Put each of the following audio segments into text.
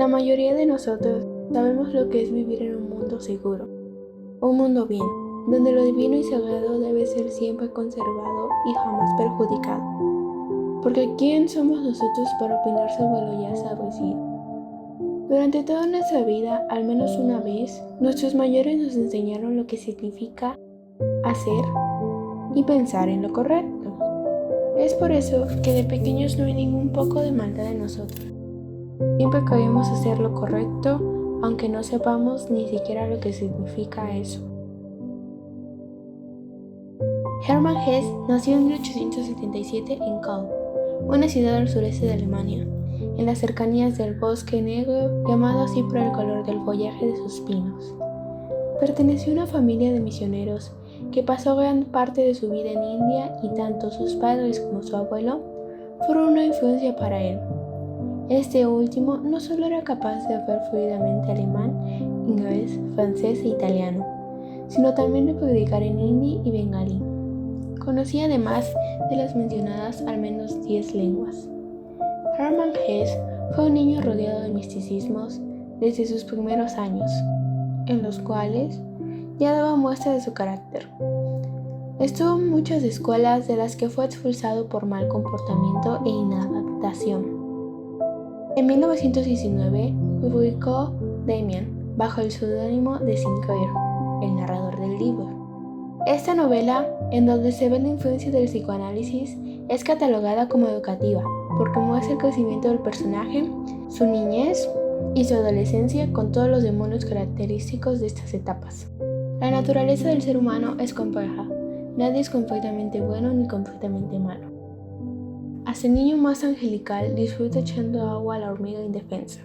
mayoría de nosotros sabemos lo que es vivir en un mundo seguro, un mundo bien, donde lo divino y sagrado debe ser siempre conservado y jamás perjudicado. Porque ¿quién somos nosotros para opinar sobre lo ya establecido? Durante toda nuestra vida, al menos una vez, nuestros mayores nos enseñaron lo que significa hacer y pensar en lo correcto. Es por eso que de pequeños no hay ningún poco de maldad en nosotros. Siempre queremos hacer lo correcto, aunque no sepamos ni siquiera lo que significa eso. Hermann Hesse nació en 1877 en Kahl, una ciudad al sureste de Alemania, en las cercanías del Bosque Negro, llamado así por el color del follaje de sus pinos. Perteneció a una familia de misioneros que pasó gran parte de su vida en India y tanto sus padres como su abuelo fueron una influencia para él. Este último no solo era capaz de hablar fluidamente alemán, inglés, francés e italiano, sino también de predicar en hindi y bengalí. Conocía además de las mencionadas al menos 10 lenguas. Hermann Hesse fue un niño rodeado de misticismos desde sus primeros años, en los cuales ya daba muestra de su carácter. Estuvo en muchas escuelas de las que fue expulsado por mal comportamiento e inadaptación. En 1919 publicó Damien bajo el seudónimo de Sinclair, el narrador del libro. Esta novela, en donde se ve la influencia del psicoanálisis, es catalogada como educativa porque muestra el crecimiento del personaje, su niñez y su adolescencia con todos los demonios característicos de estas etapas. La naturaleza del ser humano es compleja, nadie es completamente bueno ni completamente malo. Hasta el niño más angelical disfruta echando agua a la hormiga indefensa.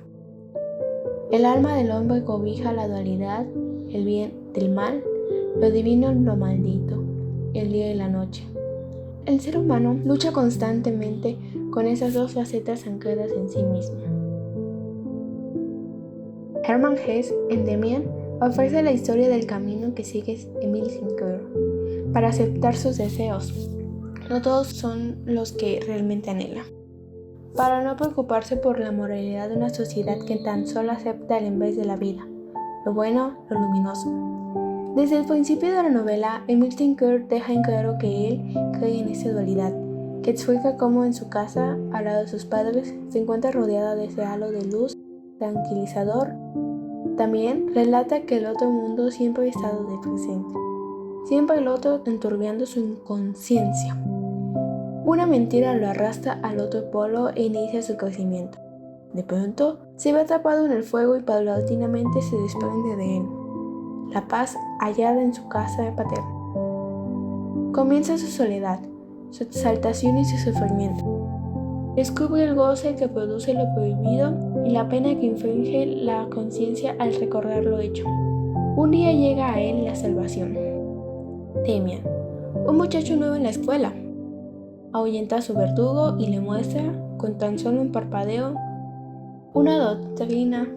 El alma del hombre cobija la dualidad, el bien del mal, lo divino lo maldito, el día y la noche. El ser humano lucha constantemente con esas dos facetas ancladas en sí mismo. Hermann Hesse, en Damien, ofrece la historia del camino que sigue Emil Sinclair para aceptar sus deseos. No todos son los que realmente anhela. Para no preocuparse por la moralidad de una sociedad que tan solo acepta el en vez de la vida, lo bueno, lo luminoso. Desde el principio de la novela, Emil Sinclair deja en claro que él cree en esa dualidad, que explica cómo en su casa, al lado de sus padres, se encuentra rodeada de ese halo de luz tranquilizador. También relata que el otro mundo siempre ha estado de presente, siempre el otro enturbiando su inconsciencia. Una mentira lo arrastra al otro polo e inicia su crecimiento. De pronto, se ve atrapado en el fuego y paulatinamente se desprende de él. La paz hallada en su casa paterna. Comienza su soledad, su exaltación y su sufrimiento. Descubre el goce que produce lo prohibido y la pena que inflige la conciencia al recordar lo hecho. Un día llega a él la salvación. Damien, un muchacho nuevo en la escuela, ahuyenta a su verdugo y le muestra, con tan solo un parpadeo, una doctrina,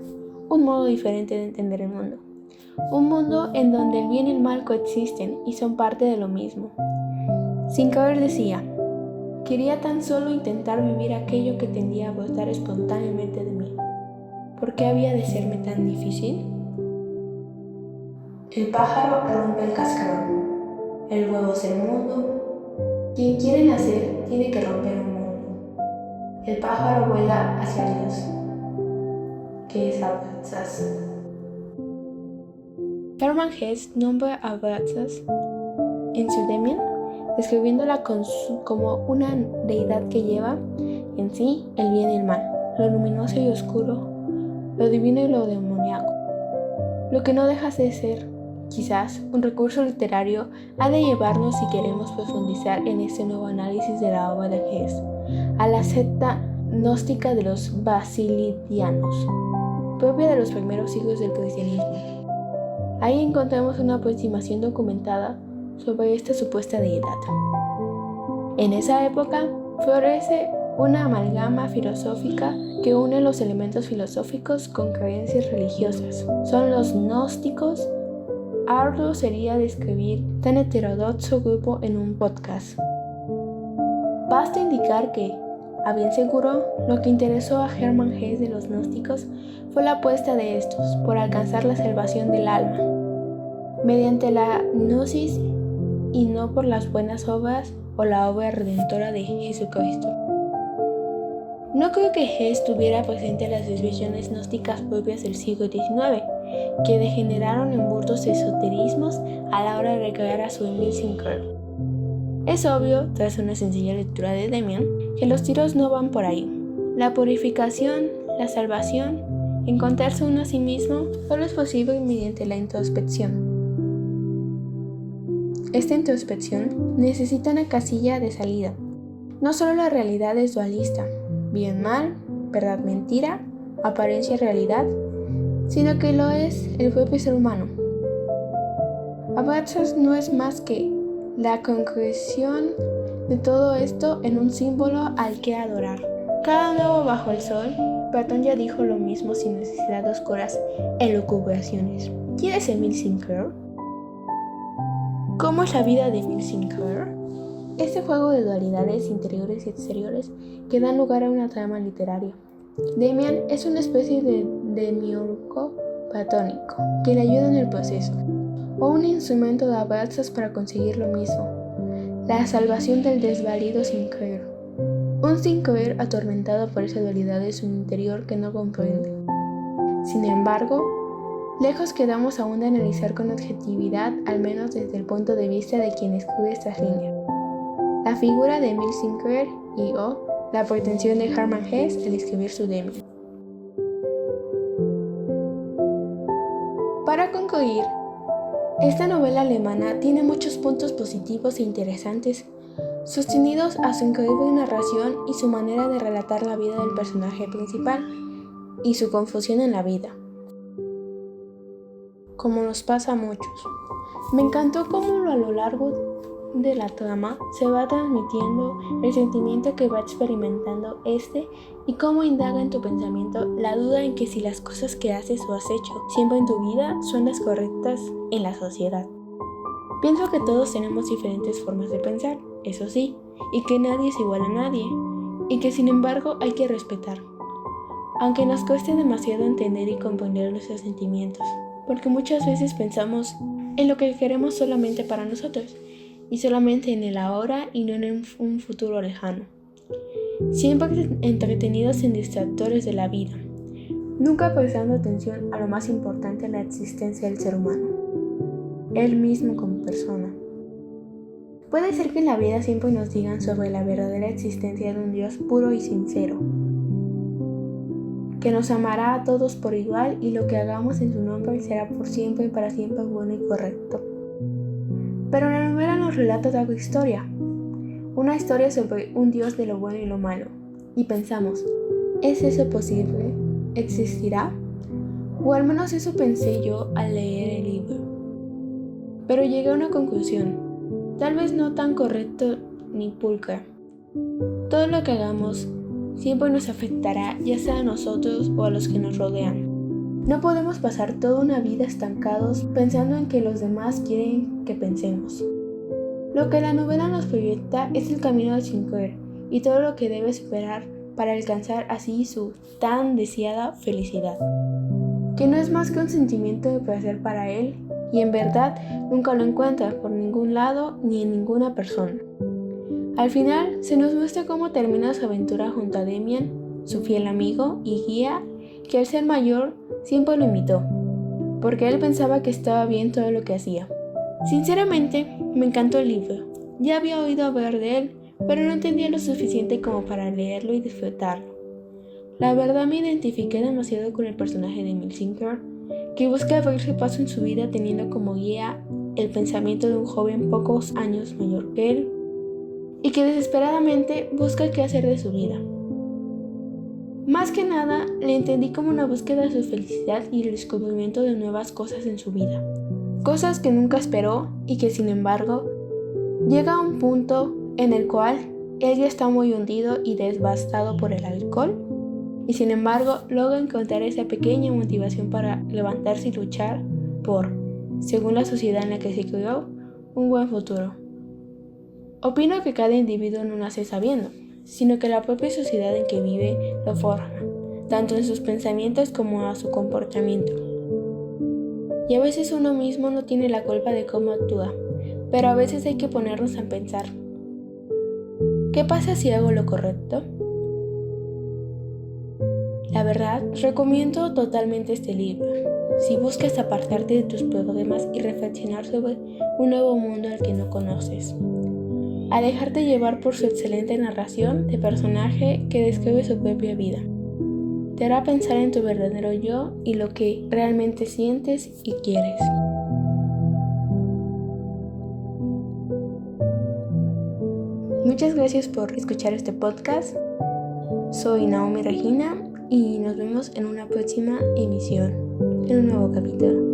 un modo diferente de entender el mundo. Un mundo en donde el bien y el mal coexisten y son parte de lo mismo. Sinclair decía, quería tan solo intentar vivir aquello que tendía a brotar espontáneamente de mí. ¿Por qué había de serme tan difícil? El pájaro rompe el cascarón. El huevo es el mundo. Quien quiere nacer tiene que romper un mundo. El pájaro vuela hacia Dios, que es Abraxas. Hermann Hesse nombra a Abraxas en su Damien, describiéndola como una deidad que lleva en sí el bien y el mal, lo luminoso y oscuro, lo divino y lo demoníaco. Lo que no deja de ser, quizás, un recurso literario ha de llevarnos, si queremos profundizar en este nuevo análisis de la obra de Hesse, a la secta gnóstica de los basilidianos, propia de los primeros siglos del cristianismo. Ahí encontramos una aproximación documentada sobre esta supuesta deidad. En esa época florece una amalgama filosófica que une los elementos filosóficos con creencias religiosas. Son los gnósticos. Arduo sería describir tan heterodoxo grupo en un podcast. Basta indicar que, A bien seguro, lo que interesó a Hermann Hesse de los gnósticos fue la apuesta de estos por alcanzar la salvación del alma, mediante la gnosis y no por las buenas obras o la obra redentora de Jesucristo. No creo que Hesse tuviera presente las desviaciones gnósticas propias del siglo XIX, que degeneraron en burdos esoterismos a la hora de recrear a su Emil Sinclair. Es obvio, tras una sencilla lectura de Demian, que los tiros no van por ahí. La purificación, la salvación, encontrarse uno a sí mismo, solo es posible mediante la introspección. Esta introspección necesita una casilla de salida. No solo la realidad es dualista, bien-mal, verdad-mentira, apariencia-realidad, sino que lo es el propio ser humano. Abraxas no es más que la concreción de todo esto en un símbolo al que adorar. Cada nuevo bajo el sol, Platón ya dijo lo mismo sin necesidad de oscuras elucubraciones. ¿Quién es Emil Sinclair? ¿Cómo es la vida de Emil Sinclair? Este juego de dualidades interiores y exteriores que dan lugar a una trama literaria. Demian es una especie de demiurgo platónico que le ayuda en el proceso, o un instrumento de Abraxas para conseguir lo mismo, la salvación del desvalido Sinclair. Un Sinclair atormentado por esa dualidad de su interior que no comprende. Sin embargo, lejos quedamos aún de analizar con objetividad, al menos desde el punto de vista de quien escribe estas líneas, la figura de Emil Sinclair y la pretensión de Hermann Hesse al escribir su Demian. Para concluir, esta novela alemana tiene muchos puntos positivos e interesantes, sostenidos a su increíble narración y su manera de relatar la vida del personaje principal y su confusión en la vida, como nos pasa a muchos. Me encantó cómo a lo largo de la trama se va transmitiendo el sentimiento que va experimentando y cómo indaga en tu pensamiento la duda en que si las cosas que haces o has hecho siempre en tu vida son las correctas en la sociedad. Pienso que todos tenemos diferentes formas de pensar, eso sí, y que nadie es igual a nadie, y que sin embargo hay que respetar, aunque nos cueste demasiado entender y comprender nuestros sentimientos, porque muchas veces pensamos en lo que queremos solamente para nosotros, y solamente en el ahora y no en un futuro lejano. Siempre entretenidos en distractores de la vida, nunca prestando atención a lo más importante en la existencia del ser humano, él mismo como persona. Puede ser que en la vida siempre nos digan sobre la verdadera existencia de un Dios puro y sincero, que nos amará a todos por igual y lo que hagamos en su nombre será por siempre y para siempre bueno y correcto. Pero la novela nos relata otra historia, una historia sobre un Dios de lo bueno y lo malo, y pensamos, ¿es eso posible? ¿Existirá? O al menos eso pensé yo al leer el libro. Pero llegué a una conclusión, tal vez no tan correcta ni pulcra. Todo lo que hagamos siempre nos afectará, ya sea a nosotros o a los que nos rodean. No podemos pasar toda una vida estancados pensando en que los demás quieren que pensemos. Lo que la novela nos proyecta es el camino de Sinclair y todo lo que debe superar para alcanzar así su tan deseada felicidad, que no es más que un sentimiento de placer para él y en verdad nunca lo encuentra por ningún lado ni en ninguna persona. Al final se nos muestra cómo termina su aventura junto a Demian, su fiel amigo y guía, que al ser mayor siempre lo imitó, porque él pensaba que estaba bien todo lo que hacía. Sinceramente, me encantó el libro. Ya había oído hablar de él, pero no entendía lo suficiente como para leerlo y disfrutarlo. La verdad me identifiqué demasiado con el personaje de Emil Sinclair, que busca abrirse paso en su vida teniendo como guía el pensamiento de un joven pocos años mayor que él, y que desesperadamente busca qué hacer de su vida. Más que nada, le entendí como una búsqueda de su felicidad y el descubrimiento de nuevas cosas en su vida. Cosas que nunca esperó y que sin embargo, llega a un punto en el cual él ya está muy hundido y devastado por el alcohol y sin embargo logra encontrar esa pequeña motivación para levantarse y luchar por, según la sociedad en la que se crió, un buen futuro. Opino que cada individuo no nace sabiendo, sino que la propia sociedad en que vive lo forma, tanto en sus pensamientos como a su comportamiento. Y a veces uno mismo no tiene la culpa de cómo actúa, pero a veces hay que ponernos a pensar, ¿qué pasa si hago lo correcto? La verdad, recomiendo totalmente este libro, si buscas apartarte de tus problemas y reflexionar sobre un nuevo mundo al que no conoces. A dejarte llevar por su excelente narración de personaje que describe su propia vida. Te hará pensar en tu verdadero yo y lo que realmente sientes y quieres. Muchas gracias por escuchar este podcast. Soy Naomi Regina y nos vemos en una próxima emisión, en un nuevo capítulo.